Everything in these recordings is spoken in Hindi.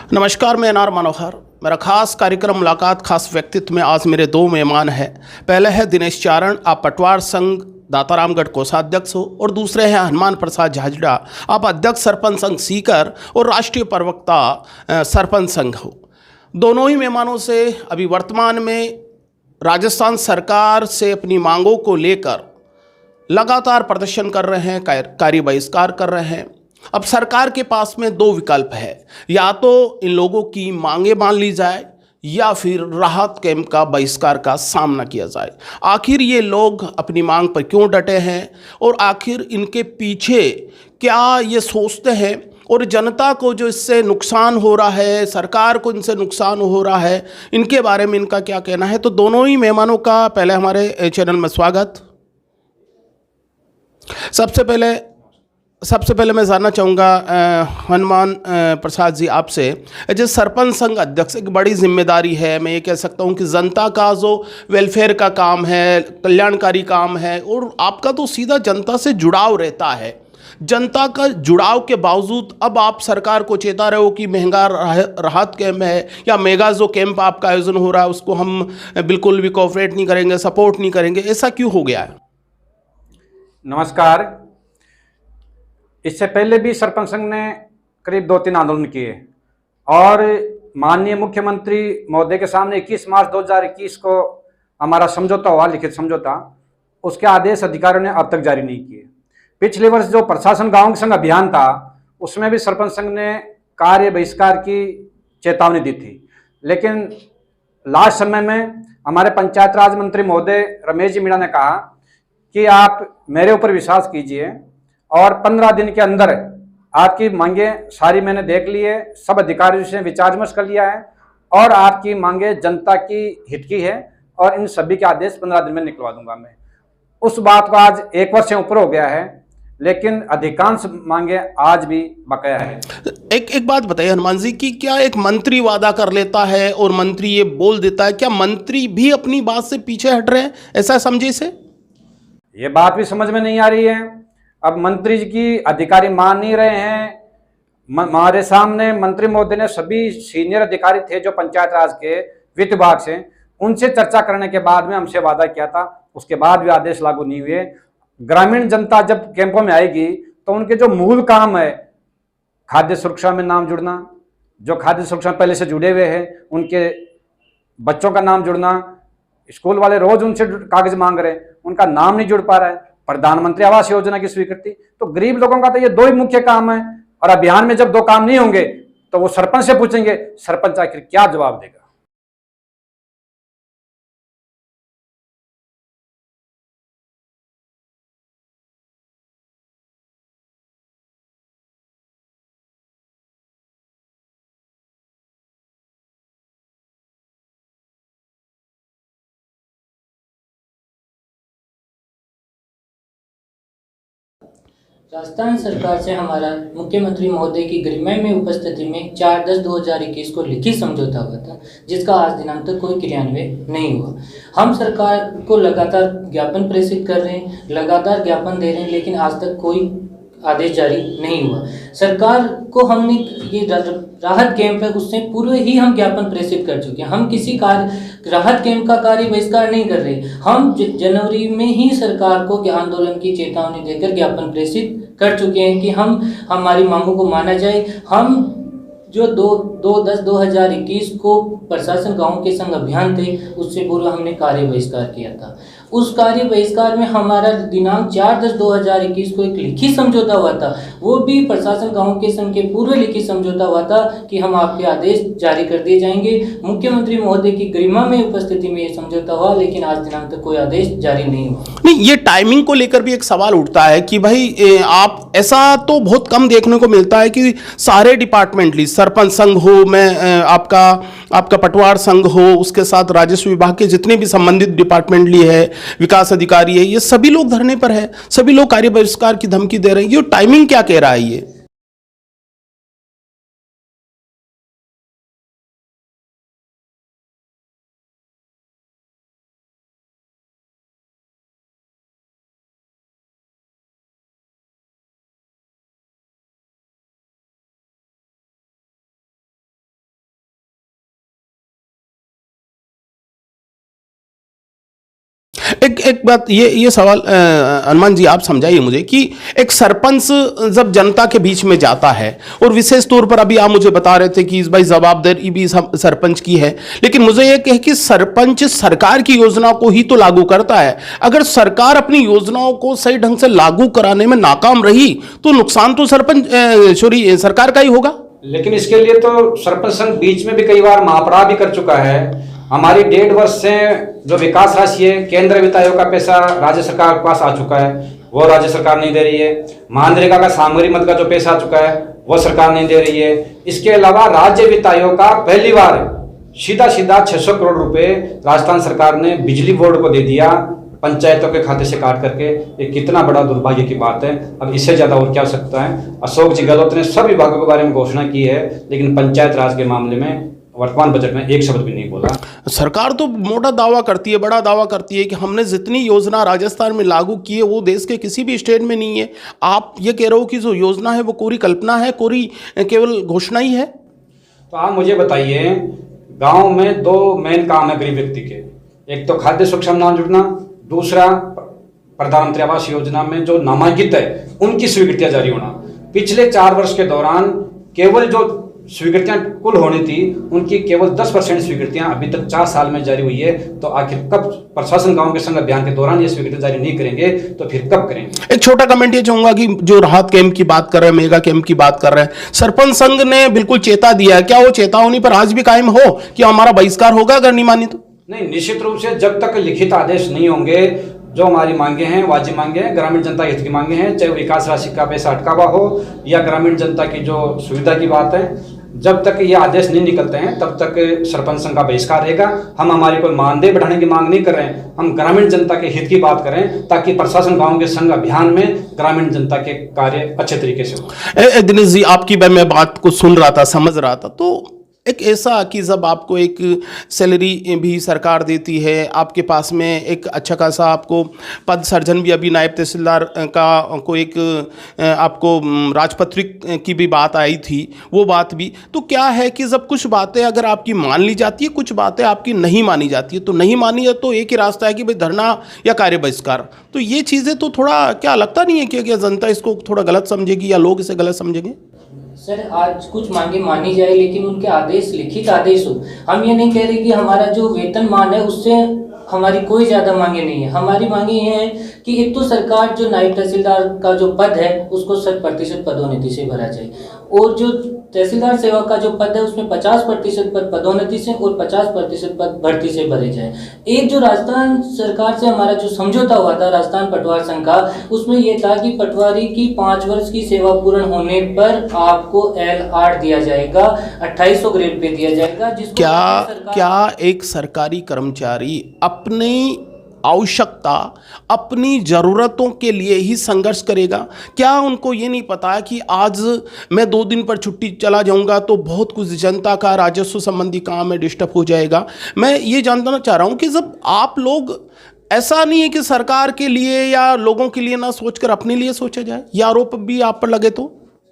नमस्कार, मैं एनआर मनोहर। मेरा खास कार्यक्रम मुलाकात खास व्यक्तित्व में आज मेरे दो मेहमान हैं। पहले है दिनेश चारण, आप पटवार संघ दातारामगढ़ कोषाध्यक्ष हो, और दूसरे हैं हनुमान प्रसाद झाझड़ा, आप अध्यक्ष सरपंच संघ सीकर और राष्ट्रीय प्रवक्ता सरपंच संघ हो। दोनों ही मेहमानों से अभी वर्तमान में राजस्थान सरकार से अपनी मांगों को लेकर लगातार प्रदर्शन कर रहे हैं, कार्य बहिष्कार कर रहे हैं। अब सरकार के पास में दो विकल्प है, या तो इन लोगों की मांगे मान ली जाए या फिर राहत कैंप का बहिष्कार का सामना किया जाए। आखिर ये लोग अपनी मांग पर क्यों डटे हैं और आखिर इनके पीछे क्या ये सोचते हैं, और जनता को जो इससे नुकसान हो रहा है, सरकार को इनसे नुकसान हो रहा है, इनके बारे में इनका क्या कहना है। तो दोनों ही मेहमानों का पहले हमारे चैनल में स्वागत। सबसे पहले सबसे पहले मैं जानना चाहूँगा हनुमान प्रसाद जी आपसे, जो सरपंच संघ अध्यक्ष, एक बड़ी जिम्मेदारी है। मैं ये कह सकता हूँ कि जनता का जो वेलफेयर का काम है, कल्याणकारी काम है, और आपका तो सीधा जनता से जुड़ाव रहता है। जनता का जुड़ाव के बावजूद अब आप सरकार को चेता रहे हो कि महंगा राहत कैंप है या मेगा जो कैंप आपका आयोजन हो रहा है उसको हम बिल्कुल भी कोऑपरेट नहीं करेंगे, सपोर्ट नहीं करेंगे। ऐसा क्यों हो गया है? नमस्कार। इससे पहले भी सरपंच संघ ने करीब 2-3 आंदोलन किए और माननीय मुख्यमंत्री महोदय के सामने 21 मार्च 2021 को हमारा समझौता हुआ, लिखित समझौता, उसके आदेश अधिकारियों ने अब तक जारी नहीं किए। पिछले वर्ष जो प्रशासन गांव संघ अभियान था उसमें भी सरपंच संघ ने कार्य बहिष्कार की चेतावनी दी थी, लेकिन लास्ट समय में हमारे पंचायत राज मंत्री महोदय रमेश जी मीणा ने कहा कि आप मेरे ऊपर विश्वास कीजिए और 15 दिन के अंदर आपकी मांगे सारी मैंने देख ली है, सब अधिकारियों से विचार विमर्श कर लिया है और आपकी मांगे जनता की हित की है और इन सभी के आदेश 15 दिन में निकलवा दूंगा मैं। उस बात को आज 1 वर्ष से ऊपर हो गया है, लेकिन अधिकांश मांगे आज भी बकाया है। एक बात बताइए हनुमान जी, कि क्या एक मंत्री वादा कर लेता है और मंत्री ये बोल देता है, क्या मंत्री भी अपनी बात से पीछे हट रहे हैं? ऐसा समझे इसे? ये बात भी समझ में नहीं आ रही है। अब मंत्री जी की अधिकारी मान नहीं रहे हैं। हमारे सामने मंत्री महोदय ने सभी सीनियर अधिकारी थे जो पंचायत राज के वित्त विभाग से, उनसे चर्चा करने के बाद में हमसे वादा किया था, उसके बाद भी आदेश लागू नहीं हुए। ग्रामीण जनता जब कैंपों में आएगी तो उनके जो मूल काम है, खाद्य सुरक्षा में नाम जुड़ना, जो खाद्य सुरक्षा पहले से जुड़े हुए हैं उनके बच्चों का नाम जुड़ना, स्कूल वाले रोज उनसे कागज मांग रहे हैं, उनका नाम नहीं जुड़ पा रहा है, प्रधानमंत्री आवास योजना की स्वीकृति, तो गरीब लोगों का तो ये 2 ही मुख्य काम है। और अभियान में जब 2 काम नहीं होंगे तो वो सरपंच से पूछेंगे, सरपंच आखिर क्या जवाब देगा? राजस्थान सरकार से हमारा मुख्यमंत्री महोदय की गरिमा में उपस्थिति में 4/10/2021 को लिखित समझौता हुआ था, जिसका आज दिनांक तक कोई क्रियान्वयन नहीं हुआ। हम सरकार को लगातार ज्ञापन प्रेषित कर रहे हैं, लगातार ज्ञापन दे रहे हैं, लेकिन आज तक कोई आदेश जारी नहीं हुआ। सरकार को हमने ये राहत कैंप है उससे पूर्व ही हम ज्ञापन प्रेषित कर चुके हैं। हम किसी कार्य राहत कैंप का कार्य बहिष्कार नहीं कर रहे। हम जनवरी में ही सरकार को आंदोलन की चेतावनी देकर ज्ञापन प्रेषित कर चुके हैं कि हम हमारी मांगों को माना जाए। हम जो 2/10/2021 को प्रशासन गांव के संग अभियान थे उससे पूर्व हमने कार्य बहिष्कार किया था। उस कार्य बहिष्कार में हमारा दिनांक 4/10/2021 को एक लिखित समझौता हुआ था, वो भी प्रशासन गांव के संघ के पूर्व लिखित समझौता हुआ था कि हम आपके आदेश जारी कर दिए जाएंगे। मुख्यमंत्री महोदय की गरिमा में उपस्थिति में ये समझौता हुआ, लेकिन आज दिनांक तक कोई आदेश जारी नहीं हुआ। नहीं, ये टाइमिंग को लेकर भी एक सवाल उठता है कि भाई आप, ऐसा तो बहुत कम देखने को मिलता है कि सारे डिपार्टमेंटली, सरपंच संघ हो, मैं आपका पटवार संघ हो, उसके साथ राजस्व विभाग के जितने भी संबंधित डिपार्टमेंटली है, विकास अधिकारी है, ये सभी लोग धरने पर है, सभी लोग कार्य बहिष्कार की धमकी दे रहे हैं। ये टाइमिंग क्या कह रहा है ये? एक बात ये सवाल हनुमान जी आप समझाइए मुझे कि एक सरपंच जब जनता के बीच में जाता है, और विशेष तौर पर अभी आप मुझे बता रहे थे कि इस भाई जवाबदारी भी सरपंच की है, लेकिन मुझे ये कहे कि सरपंच सरकार की योजना को ही तो लागू करता है। अगर सरकार अपनी योजनाओं को सही ढंग से लागू कराने में नाकाम रही तो नुकसान तो सरकार का ही होगा। लेकिन इसके लिए तो सरपंच संघ बीच में भी कई बार महापड़ाव भी कर चुका है। हमारी 1.5 वर्ष से जो विकास राशि है, केंद्र वित्त आयोग का पैसा राज्य सरकार के पास आ चुका है, वो राज्य सरकार नहीं दे रही है। मनरेगा का सामग्री मद का जो पैसा आ चुका है वो सरकार नहीं दे रही है। इसके अलावा राज्य वित्त आयोग का पहली बार सीधा 600 करोड़ रुपए राजस्थान सरकार ने बिजली बोर्ड को दे दिया, पंचायतों के खाते से काट करके। ये कितना बड़ा दुर्भाग्य की बात है। अब इससे ज्यादा और क्या हो सकता है। अशोक जी गहलोत ने सब विभागों के बारे में घोषणा की है, लेकिन पंचायत राज के मामले में वर्तमान बजट में एक शब्द भी नहीं बोला। सरकार तो मोटा दावा करती है, बड़ा दावा करती है कि हमने जितनी योजना राजस्थान में लागू की है वो देश के किसी भी स्टेट में नहीं है। आप ये कह रहे हो कि जो योजना है वो कोरी कल्पना है, कोरी केवल घोषणा ही है। तो आप मुझे बताइए, गांव में 2 मेन काम है गरीब व्यक्ति के। एक तो खाद्य सुरक्षा में नाम जुड़ना, दूसरा प्रधानमंत्री आवास योजना में जो नामांकित है उनकी स्वीकृतियां जारी होना। पिछले 4 वर्ष के दौरान केवल जो स्वीकृतियां कुल होनी थी उनकी केवल 10% स्वीकृतियां अभी तक 4 साल में जारी हुई है। तो आखिर कब प्रशासन गांव के संग अभियान के दौरान ये स्वीकृति जारी नहीं करेंगे तो फिर कब करेंगे। एक छोटा कमेंट ये चाहूंगा कि जो राहत कैंप की बात कर रहे हैं, मेगा कैंप की बात कर रहे हैं, सरपंच संघ ने बिल्कुल चेता दिया है, क्या वो चेतावनी पर आज भी कायम हो कि हमारा बहिष्कार होगा अगर नहीं मानी तो? नहीं, निश्चित रूप से जब तक लिखित आदेश नहीं होंगे, जो हमारी मांगे हैं वाजिब मांगे हैं, ग्रामीण जनता हित की मांगे हैं, चाहे विकास राशि का पैसा अटका हुआ हो या ग्रामीण जनता की जो सुविधा की बात है, जब तक ये आदेश नहीं निकलते हैं तब तक सरपंच संघ का बहिष्कार रहेगा। हम हमारी कोई मानदेय बढ़ाने की मांग नहीं कर रहे हैं, हम ग्रामीण जनता के हित की बात करें ताकि प्रशासन गांव के संघ अभियान में ग्रामीण जनता के कार्य अच्छे तरीके से हो। दिनेश जी, आपकी मैं बात को सुन रहा था, समझ रहा था, तो एक ऐसा कि जब आपको एक सैलरी भी सरकार देती है, आपके पास में एक अच्छा खासा आपको पद सर्जन भी, अभी नायब तहसीलदार का को एक आपको राजपत्रित की भी बात आई थी, वो बात भी, तो क्या है कि जब कुछ बातें अगर आपकी मान ली जाती है, कुछ बातें आपकी नहीं मानी जाती है, तो नहीं मानी है तो एक ही रास्ता है कि भाई धरना या कार्य बहिष्कार। तो ये चीज़ें तो थोड़ा क्या लगता नहीं है कि क्या जनता इसको थोड़ा गलत समझेगी या लोग इसे गलत समझेंगे? सर, आज कुछ मांगे मानी जाए लेकिन उनके आदेश लिखित आदेश हो। हम ये नहीं कह रहे कि हमारा जो वेतनमान है उससे हमारी कोई ज़्यादा मांगे नहीं है। हमारी मांगे ये है कि एक तो सरकार जो नायब तहसीलदार का जो पद है उसको 100% पदोन्नति से भरा जाए, और जो तहसीलदार सेवा का जो पद है उसमें 50% पद पदोन्नति से और 50% पद भर्ती से भरे जाए। एक जो राजस्थान सरकार से हमारा जो समझौता हुआ था राजस्थान पटवार संघ का, उसमें यह था कि पटवारी की 5 वर्ष की सेवा पूर्ण होने पर आपको L8 दिया जाएगा, 2800 ग्रेड पे दिया जाएगा। जिसको क्या एक सरकारी कर्मचारी अपनी आवश्यकता, अपनी ज़रूरतों के लिए ही संघर्ष करेगा? क्या उनको ये नहीं पता कि आज मैं 2 दिन पर छुट्टी चला जाऊंगा तो बहुत कुछ जनता का राजस्व संबंधी काम है डिस्टर्ब हो जाएगा? मैं ये जानना चाह रहा हूँ कि जब आप लोग, ऐसा नहीं है कि सरकार के लिए या लोगों के लिए ना सोचकर अपने लिए सोचा जाए, यह आरोप भी आप पर लगे तो?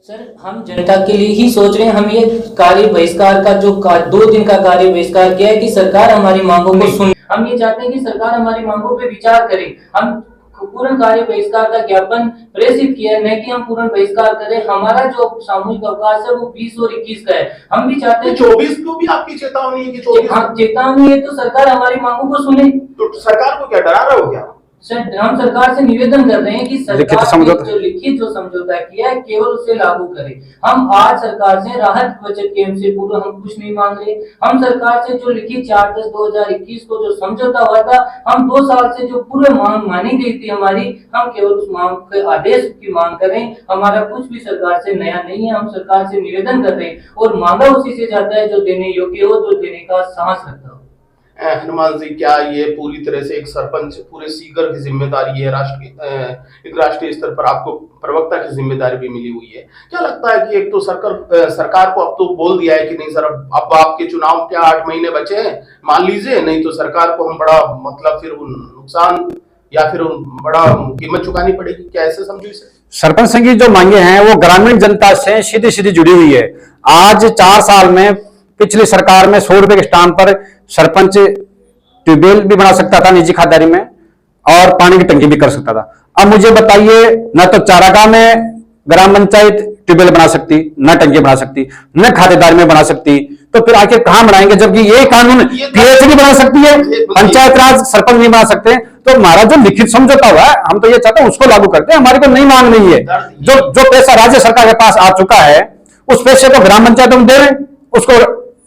सर, हम जनता के लिए ही सोच रहे हैं। हम ये कार्य बहिष्कार का जो 2 दिन का कार्य बहिष्कार किया है कि सरकार हमारी मांगों को सुने। हम ये चाहते हैं कि सरकार हमारी मांगों पे विचार करे। हम पूर्ण कार्य बहिष्कार का ज्ञापन प्रेषित किया है, न कि हम पूर्ण बहिष्कार करें। हमारा जो सामूहिक अवकाश है वो 20 और 21 का है। हम भी चाहते हैं 24 को भी आपकी चेतावनी है कि 24 चेतावनी है तो सरकार हमारी मांगों को सुने। तो सरकार को क्या डरा रहे हो क्या? सर, हम सरकार से निवेदन कर रहे हैं कि सरकार ने जो लिखित समझौता किया है केवल उसे लागू करे। हम आज सरकार से राहत बचत कैंप से पूर्व हम कुछ नहीं मांग रहे। हम सरकार से जो लिखित 4/10/2021 को जो समझौता हुआ था, हम 2 साल से जो पूरे मांग मानी गई थी हमारी, हम केवल उस मांग के आदेश की मांग करें। हमारा कुछ भी सरकार से नया नहीं है। हम सरकार से निवेदन कर रहे हैं और मांगा उसी से जाता है जो देने योग्य हो, जो देने का साहस रखता हो। हनुमान जी, क्या ये पूरी तरह से एक सरपंच पूरे सीगर की जिम्मेदारी है? एक राष्ट्रीय स्तर पर आपको प्रवक्ता की जिम्मेदारी भी मिली हुई है। क्या लगता है कि एक तो सरकार को अब तो बोल दिया है कि नहीं सर, अब आपके चुनाव के 8 महीने बचे हैं, मान लीजिए, नहीं तो सरकार को हम बड़ा फिर नुकसान या फिर बड़ा कीमत चुकानी पड़ेगी? क्या ऐसे समझो इसे? सरपंच संघ की जो मांगे हैं वो ग्रामीण जनता से सीधी सीधी जुड़ी हुई है। आज 4 साल में पिछली सरकार में 100 रुपए के स्टाम्प पर सरपंच ट्यूबवेल भी बना सकता था निजी खातेदारी में, और पानी की टंकी भी कर सकता था। अब मुझे बताइए, न तो चारागाह में ग्राम पंचायत ट्यूबवेल बना सकती, न टंकी बना सकती, न खातेदार में बना सकती, तो फिर आखिर कहां बनाएंगे? जबकि ये कानून पीएचडी बना सकती है, पंचायत राज सरपंच नहीं बना सकते। तो हमारा जो लिखित समझौता हुआ है, हम तो ये चाहते हैं उसको लागू करते हैं, हमारी को नई मांग नहीं है। जो पैसा राज्य सरकार के पास आ चुका है, उस पैसे को ग्राम पंचायतों में दे रहे, उसको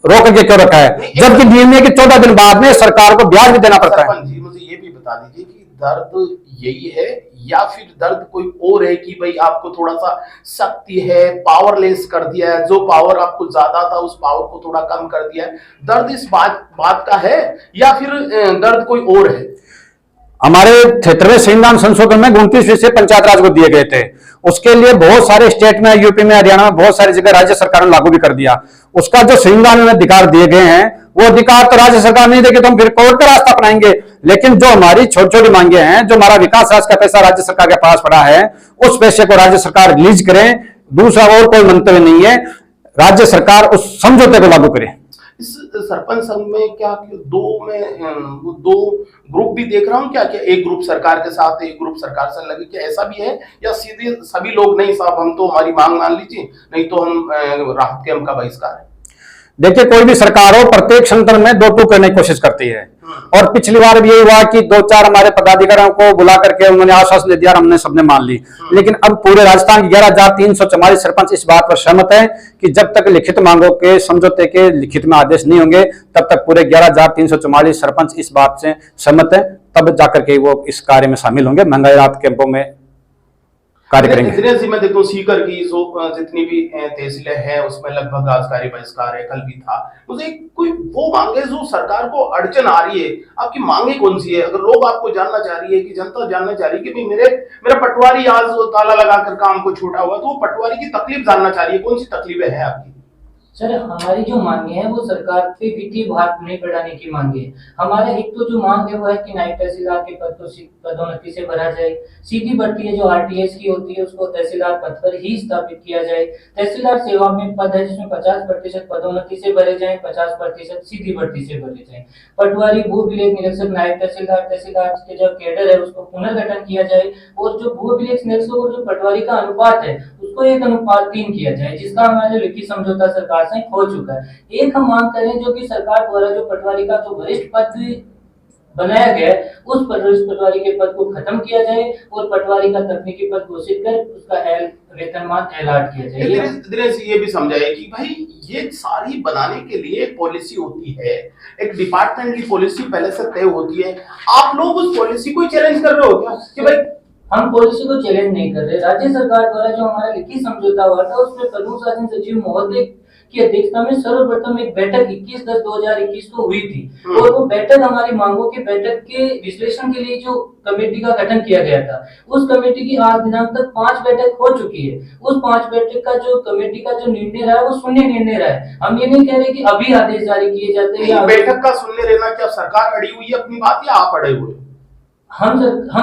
रोक के क्यों रखा है? जबकि निर्णय के 14 दिन बाद में सरकार को ब्याज भी देना पड़ता है। सरपंच जी, मुझे ये भी बता दीजिए कि दर्द यही है या फिर दर्द कोई और है कि भाई आपको थोड़ा सा सख्ती है, पावरलेस कर दिया है, जो पावर आपको ज्यादा था उस पावर को थोड़ा कम कर दिया है? दर्द इस बात का है या फिर दर्द कोई और है? हमारे क्षेत्र में संविधान संशोधन में 29 विषय पंचायत राज को दिए गए थे। उसके लिए बहुत सारे स्टेट में, यूपी में, हरियाणा में बहुत सारी जगह राज्य सरकार ने लागू भी कर दिया। उसका जो संविधान में अधिकार दिए गए हैं, वो अधिकार तो राज्य सरकार नहीं देगी, तो हम फिर कोर्ट का रास्ता अपनाएंगे। लेकिन जो हमारी छोटी छोटी मांगे हैं, जो हमारा विकास राज का पैसा राज्य सरकार के पास पड़ा है, उस पैसे को राज्य सरकार रिलीज करें। दूसरा और कोई मंतव्य नहीं है, राज्य सरकार उस समझौते को लागू करे। इस सरपंच संघ में क्या दो ग्रुप भी देख रहा हूँ क्या? एक ग्रुप सरकार के साथ, एक ग्रुप सरकार से लगे, क्या ऐसा भी है? या सीधे सभी लोग नहीं साहब हम तो हमारी मांग मान लीजिए, नहीं तो हम राहत कैंप का बहिष्कार है? देखिए, कोई भी सरकार हो, प्रत्येक संगठन में दो टूक करने की कोशिश करती है। और पिछली बार भी यही हुआ कि 2-4 हमारे पदाधिकारियों को बुला करके उन्होंने आश्वासन दे दिया, हमने सबने मान ली। लेकिन अब पूरे राजस्थान के 11,344 सरपंच इस बात पर सहमत है कि जब तक लिखित मांगों के समझौते के लिखित में आदेश नहीं होंगे, तब तक पूरे 11,344 सरपंच इस बात से सहमत है, तब जाकर के वो इस कार्य में शामिल होंगे, महंगाई राहत कैंपों में कार्य करेंगे। दिनेश जी, मैं देखो सीकर की जो जितनी भी तहसीलें हैं उसमें लगभग आज कार्य बहिष्कार है, कल भी था। मुझे कोई वो मांगे जो सरकार को अड़चन आ रही है, आपकी मांगे कौन सी है? अगर लोग आपको जानना चाह रही है कि जनता जानना चाह रही है कि भाई मेरा पटवारी आज ताला लगाकर काम को छूटा हुआ, तो वो पटवारी की तकलीफ जानना चाह रही है, कौन सी तकलीफें हैं आपकी? सर, हमारी जो मांगे हैं वो सरकार पे वित्तीय भार नहीं बढ़ाने की मांगे है। हमारा एक तो जो मांग है वो है कि नायब तहसीलदार के पद को पदोन्नति से भरा जाए। सीधी भर्ती है जो आरटीएस की होती है उसको तहसीलदार पद पर ही स्थापित किया जाए। तहसीलदार सेवा में पद है जिसमें 50% पदोन्नति से भरे जाए, 50% सीधी भर्ती से भरे जाए। पटवारी, भू अभिलेख निरीक्षक, नायब तहसीलदार के जो कैडर है उसको पुनर्गठन किया जाए और जो भू अभिलेख निरीक्षक और जो पटवारी का अनुपात है उसको 1:3 किया जाए, जिसका हमारा लिखित समझौता सरकार से हो चुका है। एक हम मांग करें जो कि सरकार द्वारा जो पटवारी का जो वरिष्ठ पद बनाया गया है उस पटवारी के पद को खत्म किया जाए और पटवारी का तकनीकी पद घोषित कर उसका वेतनमान ऐलान किया जाए। दिनेश ये भी समझाइए कि भाई ये सारी बनाने के लिए एक पॉलिसी होती है, एक डिपार्टमेंट की पॉलिसी पहले से तय होती है। आप लोग उस पॉलिसी को चैलेंज कर रहे हो क्या कि भाई? हम पॉलिसी को चैलेंज नहीं कर रहे। राज्य सरकार द्वारा जो हमारा लिखित समझौता हुआ था उसमें प्रमुख शासन सचिव महोदय की अध्यक्षता में सर्वप्रथम एक बैठक 21/10/2021 को हुई थी और वो बैठक हमारी मांगों के बैठक के विश्लेषण के लिए जो कमेटी का गठन किया गया था, उस कमेटी की आज दिनांक तक 5 बैठक हो चुकी है। उस 5 बैठक का जो कमेटी का जो निर्णय रहा है वो शून्य निर्णय रहा है। हम ये नहीं कह रहे कि अभी आदेश जारी किए जाते हैं। बैठक का शून्य रहना क्या सरकार अड़ी हुई है अपनी बात या आप अड़े हुए? हम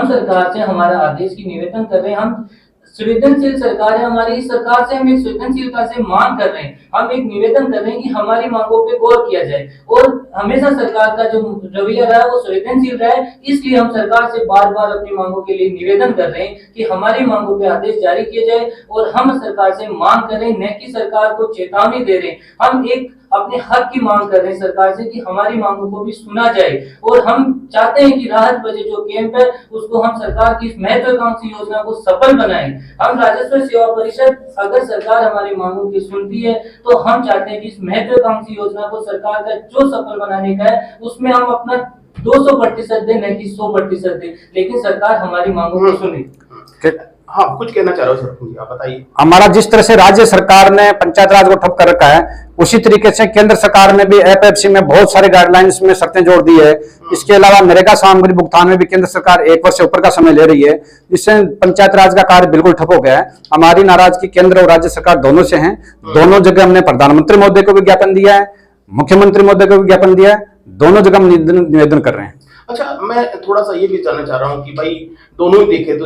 सरकार से हमारा आदेश की निवेदन कर रहे हैं। हम संवेदनशील सरकार है हमारी, इस सरकार से हम एक संवेदनशीलता से मांग कर रहे हैं, हम एक निवेदन कर रहे हैं कि हमारी मांगों पे गौर किया जाए और हमेशा सरकार का जो रवैया रहा है वो संवेदनशील रहा है। इसलिए हम सरकार से बार बार अपनी मांगों के लिए निवेदन कर रहे हैं कि हमारी मांगों पे आदेश जारी किए जाए और हम सरकार से मांग करें, न कि सरकार को चेतावनी दे रहे हैं। हम एक अपने हक की मांग कर रहे हैं सरकार से कि हमारी मांगों को भी सुना जाए और हम चाहते हैं कि राहत बजट जो कैंप है उसको हम सरकार की इस महत्वाकांक्षी योजना को सफल बनाएं। हम राजस्व सेवा परिषद, अगर सरकार हमारी मांगों की सुनती है तो हम चाहते हैं कि इस महत्वाकांक्षी योजना को सरकार का जो सफल बनाने का है उसमें हम अपना 200% दें, न कि 100% दें, लेकिन सरकार हमारी मांगों को सुने। हाँ, कुछ कहना चाह रहे हो सरपंच जी, आप बताइए। हमारा जिस तरह से राज्य सरकार ने पंचायत राज को ठप कर रखा है, उसी तरीके से केंद्र सरकार ने भी एफएफसी में बहुत सारे गाइडलाइंस में शर्तें जोड़ दी है। इसके अलावा नरेगा सामग्री भुगतान में भी केंद्र सरकार 1 वर्ष से ऊपर का समय ले रही है, जिससे पंचायत राज का कार्य बिल्कुल ठप हो गया है। हमारी नाराजगी केंद्र और राज्य सरकार दोनों से है। दोनों जगह हमने प्रधानमंत्री महोदय को भी ज्ञापन दिया है, मुख्यमंत्री महोदय को भी ज्ञापन दिया है, दोनों जगह हम निवेदन कर रहे हैं। अच्छा, मैं थोड़ा सा ये भी जानना चाह रहा हूँ कि भाई दोनों ही देखे तो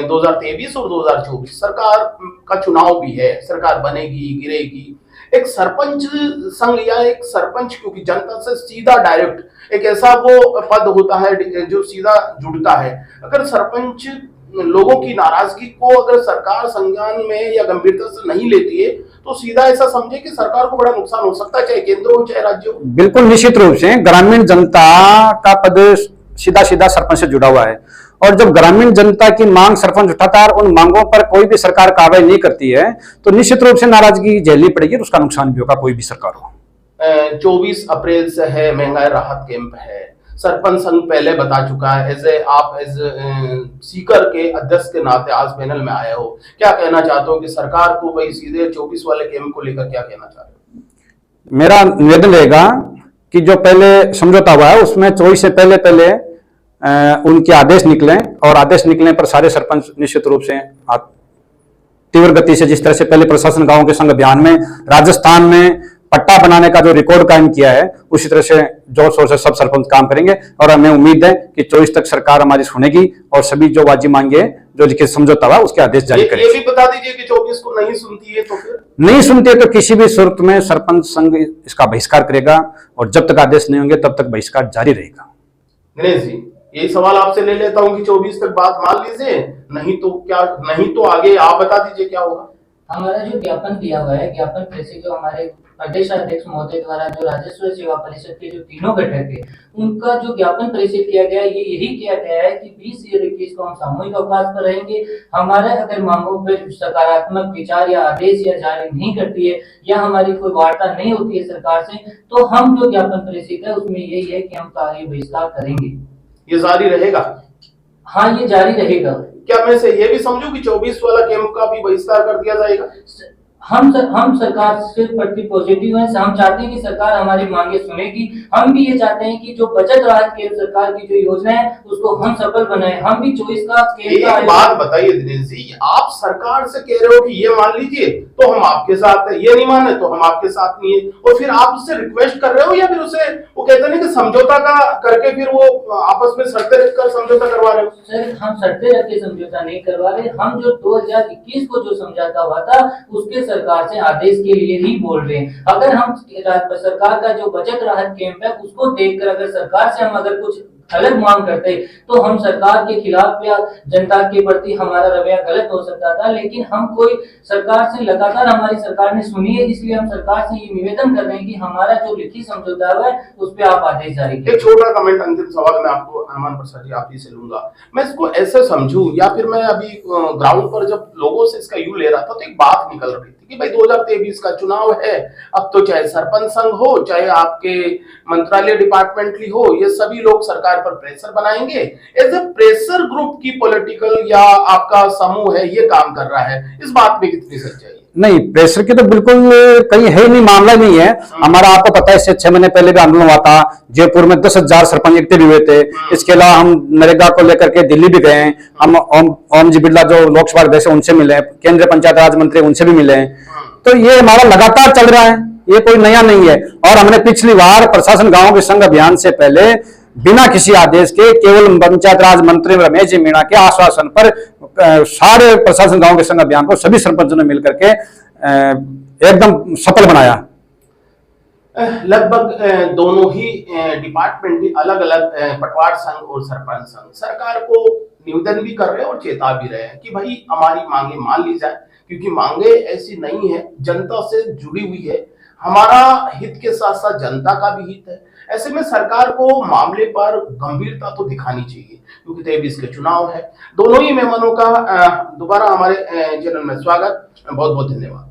2023 और 2024 सरकार का चुनाव भी है, सरकार बनेगी गिरेगी, एक सरपंच संघ या एक सरपंच, क्योंकि जनता से सीधा डायरेक्ट एक ऐसा वो पद होता है जो सीधा जुड़ता है, अगर सरपंच लोगों की नाराजगी को अगर सरकार संज्ञान में या गंभीरता से नहीं लेती है तो सीधा ऐसा समझे कि सरकार को बड़ा नुकसान हो सकता है, चाहे केंद्र हो चाहे राज्य हो। बिल्कुल निश्चित रूप से ग्रामीण जनता का पद सीधा सीधा सरपंच से जुड़ा हुआ है, और जब ग्रामीण जनता की मांग सरपंच उठाता है और उन मांगों पर कोई भी सरकार कार्रवाई नहीं करती है तो निश्चित रूप से नाराजगी झेलनी पड़ेगी और उसका नुकसान भी होगा, कोई भी सरकार हो। 24 अप्रैल से है महंगाई राहत कैंप है, सरपंच संघ पहले बता चुका है, एज सीकर के अध्यक्ष के नाते आज पैनल में आए हो, क्या कहना चाहते हो कि सरकार को भाई सीधे 24 वाले कैंप को लेकर क्या कहना चाहते हो? मेरा निवेदन रहेगा कि जो पहले समझौता हुआ है उसमें 24 से पहले उनके आदेश निकले, और आदेश निकलने पर सारे सरपंच निश्चित रूप से तीव्र गति से, जिस तरह से पहले प्रशासन गांवों के संग अभियान में राजस्थान में पट्टा बनाने का जो रिकॉर्ड कायम किया है उसी तरह से जोर शोर से सब सरपंच काम करेंगे, और हमें उम्मीद है कि 24 तक सरकार हमारी सुनेगी और सभी जो वाजी मांगे जो लिखित समझौता हुआ उसके आदेश जारी करेंगे। ये भी बता दीजिए कि 24 को नहीं सुनती है तो फिर नहीं सुनते तो किसी भी सूरत में सरपंच संघ इसका बहिष्कार करेगा, और जब तक आदेश नहीं होंगे तब तक बहिष्कार जारी रहेगा। दिनेश जी, यही सवाल आपसे ले लेता हूं कि 24 तक बात मान लीजिए, नहीं तो क्या, नहीं तो आगे आप बता दीजिए क्या होगा। हमारा जो ज्ञापन दिया हुआ है, ज्ञापन प्रेषित जो हमारे प्रदेश अध्यक्ष महोदय द्वारा जो राजस्व सेवा परिषद के जो तीनों घटक है उनका जो ज्ञापन प्रेषित किया गया है, ये यही किया गया है कि 20 और 21 को हम सामूहिक अवकाश पर रहेंगे। हमारे अगर मांगों पर सकारात्मक विचार या आदेश या जारी नहीं करती है या हमारी कोई वार्ता नहीं होती है सरकार से, तो हम जो ज्ञापन प्रेषित है उसमें यही है कि हम कार्य बहिष्कार करेंगे। ये जारी रहेगा? हाँ, ये जारी रहेगा। क्या मैं से ये भी समझूं कि 24 वाला कैंप का भी बहिष्कार कर दिया जाएगा? हम सरकार से प्रति पॉजिटिव हैं, हम चाहते हैं कि सरकार हमारी मांगे सुनेगी। हम भी ये चाहते हैं कि जो बचत राहत केंद्र सरकार की जो योजना है उसको हम सफल बनाएं। हम भी 24 का केंद्र का एक बात बताइए दिनेश जी, आप सरकार से कह रहे हो कि ये मान लीजिए तो हम आपके साथ है, ये नहीं माने तो हम आपके साथ नहीं है, और फिर आप उससे रिक्वेस्ट कर रहे हो या फिर उसे वो कहते हैं कि समझौता का करके फिर वो आपस में शर्तें रखकर समझौता करवा रहे हो? सर, हम शर्तें रख के समझौता नहीं करवा रहे। हम जो 2021 को जो समझौता हुआ था उसके सरकार से आदेश के लिए ही बोल रहे हैं। अगर हम सरकार का जो बचत राहत कैंप है उसको देखकर अगर सरकार से हम अगर कुछ अलग मांग करते तो हम सरकार के खिलाफ या जनता के प्रति हमारा रवैया गलत हो सकता था, लेकिन हम कोई सरकार से लगातार हमारी सरकार ने सुनी है, इसलिए हम सरकार से ये निवेदन कर रहे हैं कि हमारा जो लिखित समझौता है उस पर आप आदेश जारी करें। एक छोटा कमेंट, अंतिम सवाल मैं आपको हनुमान प्रसाद जी आप ही से लूंगा। मैं इसको ऐसे समझूं या फिर मैं अभी ग्राउंड पर जब लोगों से इसका यू ले रहा था तो एक बात निकल रही थी कि भाई 2023 का चुनाव है, अब तो चाहे सरपंच संघ हो चाहे आपके मंत्रालय डिपार्टमेंटली हो, ये सभी लोग सरकार पर प्रेशर बनाएंगे। एज ए प्रेशर ग्रुप की पॉलिटिकल या आपका समूह है ये काम कर रहा है, इस बात में कितनी सच्चाई? नहीं, प्रेशर की तो बिल्कुल कहीं है नहीं, मामला नहीं है। हमारा आपको पता है इससे 6 महीने पहले भी आंदोलन हुआ था, जयपुर में 10,000 सरपंच इकट्ठे हुए थे। इसके अलावा हम नरेगा को लेकर के दिल्ली भी गए, हम ओम जी बिरला जो लोकसभा अध्यक्ष उनसे मिले, केंद्रीय पंचायत राज मंत्री उनसे भी मिले। तो ये हमारा लगातार चल रहा है, ये कोई नया नहीं है। और हमने पिछली बार प्रशासन गांवों के संघ अभियान से पहले बिना किसी आदेश के केवल पंचायत राज मंत्री रमेश जी मीणा के आश्वासन पर सारे प्रशासन गांव के संघ अभियान को सभी सरपंचों ने मिलकर के एकदम सफल बनाया। लगभग दोनों ही डिपार्टमेंट भी अलग अलग पटवार संघ और सरपंच संघ सरकार को निवेदन भी कर रहे हैं और चेता भी रहे हैं कि भाई हमारी मांगे मान ली जाए, क्योंकि मांगे ऐसी नहीं है, जनता से जुड़ी हुई है, हमारा हित के साथ साथ जनता का भी हित है। ऐसे में सरकार को मामले पर गंभीरता तो दिखानी चाहिए, क्योंकि 23 के चुनाव है। दोनों ही मेहमानों का दोबारा हमारे चैनल में स्वागत, बहुत बहुत धन्यवाद।